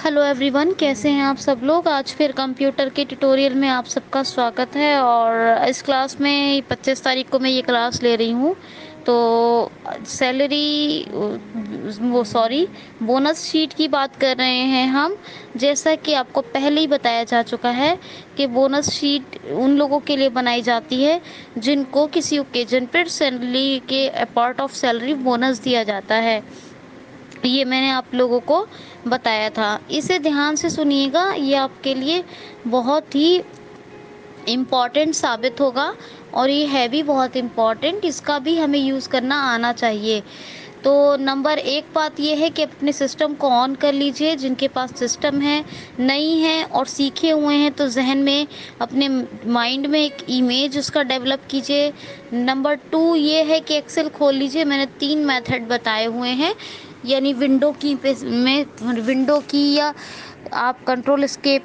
Hello everyone, कैसे हैं आप सब लोग। आज फिर कंप्यूटर के ट्यूटोरियल में आप सबका स्वागत है। और इस क्लास में 25 तारीख को मैं ये क्लास ले रही हूँ। तो सैलरी वो सॉरी बोनस शीट की बात कर रहे हैं हम। जैसा कि आपको पहले ही बताया जा चुका है कि बोनस शीट उन लोगों के लिए बनाई जाती है जिनको किसी ओकेजन पर सैलरी के पार्ट ऑफ सैलरी बोनस दिया जाता है। ये मैंने आप लोगों को बताया था। इसे ध्यान से सुनिएगा, ये आपके लिए बहुत ही इम्पॉर्टेंट साबित होगा। और ये है भी बहुत इम्पॉर्टेंट, इसका भी हमें यूज़ करना आना चाहिए। तो नंबर एक बात ये है कि अपने सिस्टम को ऑन कर लीजिए। जिनके पास सिस्टम है, नहीं है और सीखे हुए हैं तो जहन में अपने माइंड में एक इमेज उसका डेवलप कीजिए। नंबर टू ये है कि एक्सेल खोल लीजिए। मैंने 3 मेथड बताए हुए हैं, यानी विंडो की पे में विंडो की या आप कंट्रोल एस्केप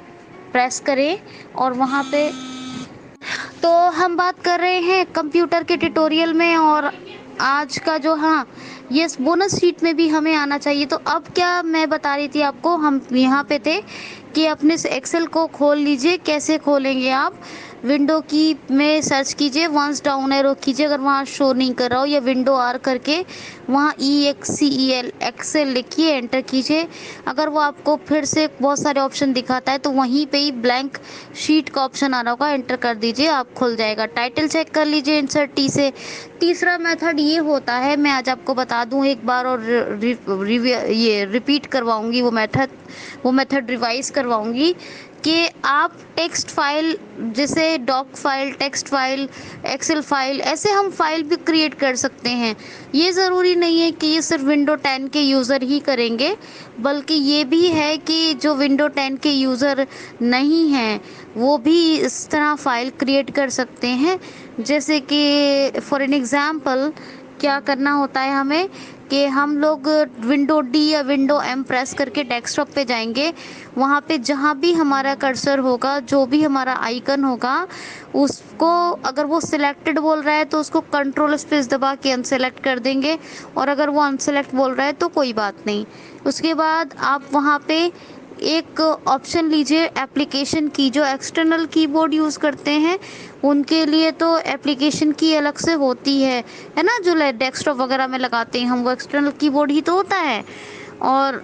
प्रेस करें और वहाँ पे। तो हम बात कर रहे हैं कंप्यूटर के ट्यूटोरियल में, और आज का जो ये बोनस शीट में भी हमें आना चाहिए। तो अब क्या मैं बता रही थी आपको, हम यहाँ पे थे कि अपने एक्सेल को खोल लीजिए। कैसे खोलेंगे आप, विंडो की में सर्च कीजिए, वंस डाउन एरो कीजिए अगर वहाँ शो नहीं कर रहा हो, या विंडो आर करके वहाँ EXCEL एक्सेल लिखिए, एंटर कीजिए। अगर वो आपको फिर से बहुत सारे ऑप्शन दिखाता है तो वहीं पे ही ब्लैंक शीट का ऑप्शन आ रहा होगा, एंटर कर दीजिए, आप खुल जाएगा। टाइटल चेक कर लीजिए इंसर्ट टी से। तीसरा मेथड ये होता है, मैं आज आपको बता दूं एक बार और ये रिपीट करवाऊंगी वो मेथड रिवाइज करवाऊंगी कि आप टेक्स्ट फाइल, जैसे doc file, text file, Excel file, ऐसे हम फाइल भी क्रिएट कर सकते हैं। ये ज़रूरी नहीं है कि ये सिर्फ विंडो 10 के यूज़र ही करेंगे, बल्कि ये भी है कि जो विंडो 10 के यूज़र नहीं हैं वो भी इस तरह फाइल क्रिएट कर सकते हैं। जैसे कि फॉर एन एग्ज़ाम्पल क्या करना होता है हमें कि हम लोग विंडो डी या विंडो एम प्रेस करके डेस्कटॉप पे जाएंगे। वहाँ पे जहाँ भी हमारा कर्सर होगा, जो भी हमारा आइकन होगा, उसको अगर वो सिलेक्टेड बोल रहा है तो उसको कंट्रोल स्पेस दबा के अनसेलेक्ट कर देंगे, और अगर वो अनसेलेक्ट बोल रहा है तो कोई बात नहीं। उसके बाद आप वहाँ पे एक ऑप्शन लीजिए एप्लीकेशन की। जो एक्सटर्नल कीबोर्ड यूज़ करते हैं उनके लिए तो एप्लीकेशन की अलग से होती है ना, जो डेस्कटॉप वगैरह में लगाते हैं हम, वो एक्सटर्नल कीबोर्ड ही तो होता है। और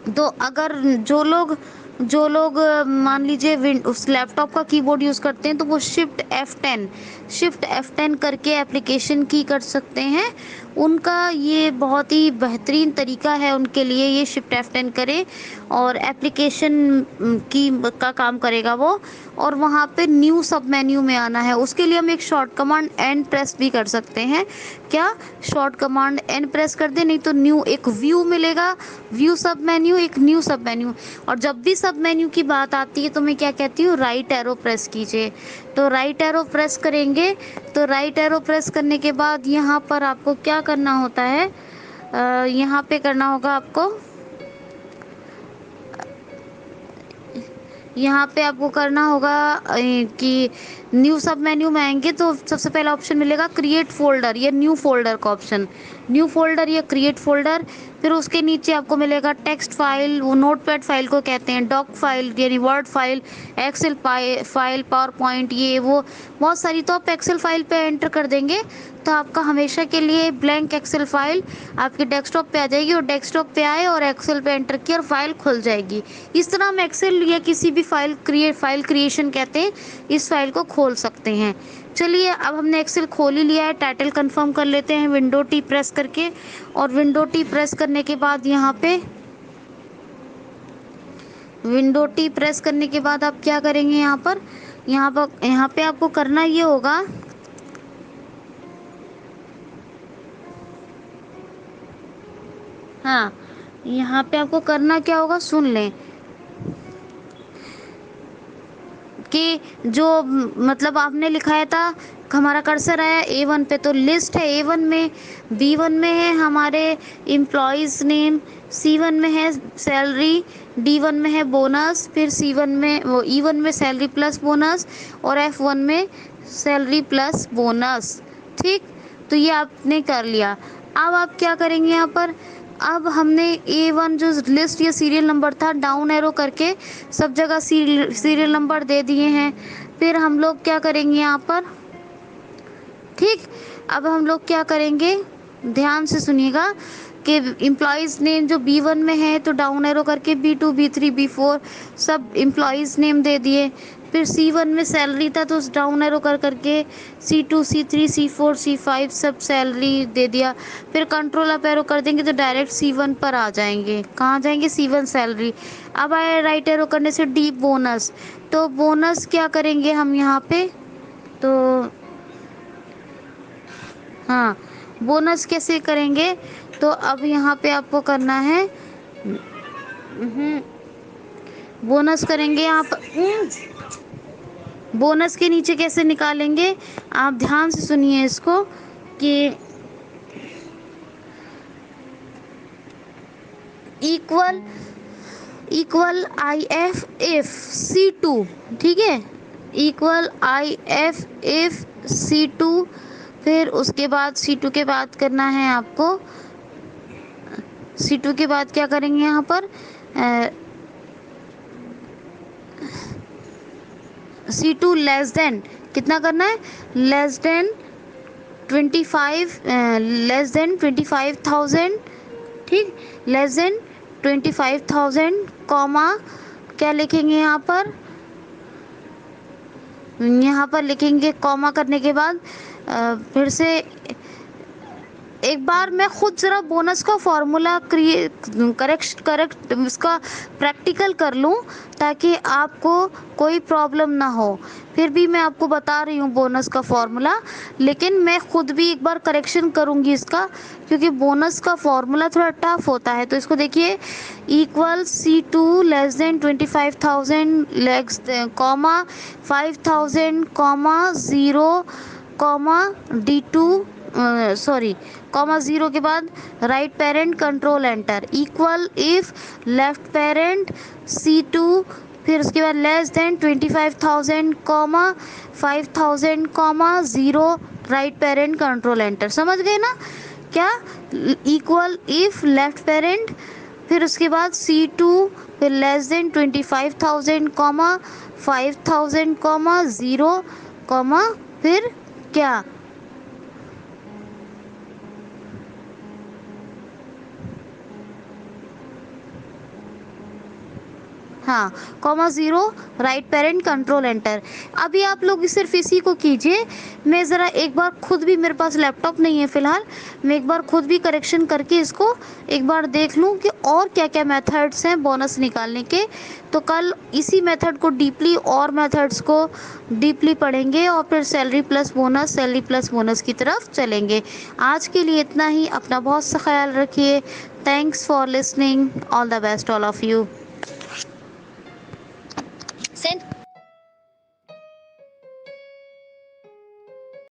तो अगर जो लोग मान लीजिए उस लैपटॉप का कीबोर्ड यूज़ करते हैं तो वो शिफ्ट F10 करके एप्लीकेशन की कर सकते हैं। उनका ये बहुत ही बेहतरीन तरीका है उनके लिए, ये शिफ्ट F10 करें और एप्लीकेशन की का काम करेगा वो। और वहाँ पे न्यू सब मेन्यू में आना है, उसके लिए हम एक शॉर्ट कमांड एन प्रेस भी कर सकते हैं। क्या शॉर्ट कमांड एन प्रेस कर दे, नहीं तो न्यू एक व्यू मिलेगा, व्यू सब मेन्यू, एक न्यू सब मेन्यू। और जब भी सब मेन्यू की बात आती है तो मैं क्या कहती हूँ, राइट एरो प्रेस कीजिए। तो राइट एरो प्रेस करेंगे, तो राइट एरो प्रेस करने के बाद यहाँ पर आपको क्या करना होता है, यहाँ पे करना होगा आपको, यहाँ पे आपको करना होगा कि न्यू सब मेन्यू में आएंगे तो सबसे पहला ऑप्शन मिलेगा क्रिएट फोल्डर या न्यू फोल्डर का ऑप्शन, न्यू फोल्डर या क्रिएट फोल्डर। फिर उसके नीचे आपको मिलेगा टेक्स्ट फाइल, वो नोटपैड फाइल को कहते हैं, डॉक फाइल यानी Word file, Excel file, PowerPoint, ये वो बहुत सारी। तो आप एक्सेल फाइल पे एंटर कर देंगे तो आपका हमेशा के लिए ब्लैंक एक्सेल फाइल आपके डेस्कटॉप पे आ जाएगी, और डेस्कटॉप पे आए और एक्सेल पे एंटर किया और फाइल खुल जाएगी। इस तरह हम एक्सेल या किसी भी फाइल क्रिएशन कहते हैं, इस फाइल को खोल सकते हैं। चलिए अब हमने एक्सेल खोल ही लिया है, टाइटल कंफर्म कर लेते हैं विंडो टी प्रेस करके। और विंडो टी प्रेस करने के बाद यहाँ पे विंडो टी प्रेस करने के बाद आप क्या करेंगे, यहाँ पे आपको करना ये होगा, यहाँ पे आपको करना क्या होगा सुन लें, कि जो मतलब आपने लिखाया था, हमारा कर्सर आया A1 पे तो लिस्ट है A1 में, B1 में है हमारे एम्प्लॉयज़ नेम, C1 में है सैलरी, D1 में है बोनस, फिर C1 में वो E1 में सैलरी प्लस बोनस, और F1 में सैलरी प्लस बोनस। ठीक, तो ये आपने कर लिया। अब आप क्या करेंगे यहाँ पर अब हमने A1 जो लिस्ट या सीरियल नंबर था डाउन एरो करके सब जगह सीरियल नंबर दे दिए हैं। फिर हम लोग क्या करेंगे यहाँ पर, ठीक, अब हम लोग क्या करेंगे, ध्यान से सुनिएगा कि एम्प्लॉयज़ नेम जो B1 में है तो डाउन एरो करके B2 B3 B4 सब एम्प्लॉयज़ नेम दे दिए। फिर C1 में सैलरी था तो डाउन एरो कर करके C2 C3 C4 C5 सब सैलरी दे दिया। फिर कंट्रोल अप एरो कर देंगे तो डायरेक्ट C1 पर आ जाएंगे। कहाँ जाएंगे, C1 सैलरी। अब आए राइट एरो करने से D बोनस, तो बोनस क्या करेंगे हम यहाँ पे, तो हाँ बोनस कैसे करेंगे, तो अब यहाँ पे आपको करना है, बोनस करेंगे आप, बोनस के नीचे कैसे निकालेंगे, आप ध्यान से सुनिए इसको कि इक्वल IF if C2, ठीक है, इक्वल IF if C2। फिर उसके बाद C2 के बाद करना है आपको, C2 के बाद क्या करेंगे यहाँ पर, C2 लेस देन कितना करना है, लेस देन 25,000, ठीक, लेस देन 25,000 कॉमा क्या लिखेंगे यहाँ पर लिखेंगे कॉमा करने के बाद फिर से एक बार मैं खुद ज़रा बोनस का फॉर्मूला करेक्ट इसका प्रैक्टिकल कर लूँ ताकि आपको कोई प्रॉब्लम ना हो। फिर भी मैं आपको बता रही हूँ बोनस का फॉर्मूला, लेकिन मैं खुद भी एक बार करेक्शन करूँगी इसका, क्योंकि बोनस का फॉर्मूला थोड़ा टफ होता है। तो इसको देखिए, equal C2 less than 25,000 less comma 5,000 comma 0 comma D2 comma 0 के बाद right parent control enter, equal if left parent C2, फिर उसके बाद less than 25,000 comma 5,000 comma 0 right parent control enter. समझ गए ना क्या, इक्वल इफ लेफ्ट पेरेंट, फिर उसके बाद C2, फिर less than 25,000 comma 5,000 comma 0 comma फिर क्या, हाँ comma 0 right parent control enter. अभी आप लोग सिर्फ इसी को कीजिए, मैं ज़रा एक बार खुद भी, मेरे पास लैपटॉप नहीं है फ़िलहाल, मैं एक बार खुद भी करेक्शन करके इसको एक बार देख लूँ कि और क्या क्या मेथड्स हैं बोनस निकालने के। तो कल इसी मेथड को डीपली और मेथड्स को डीपली पढ़ेंगे और फिर सैलरी प्लस बोनस की तरफ चलेंगे। आज के लिए इतना ही, अपना बहुत सा ख्याल रखिए। Thanks for listening, all the best all of you. Send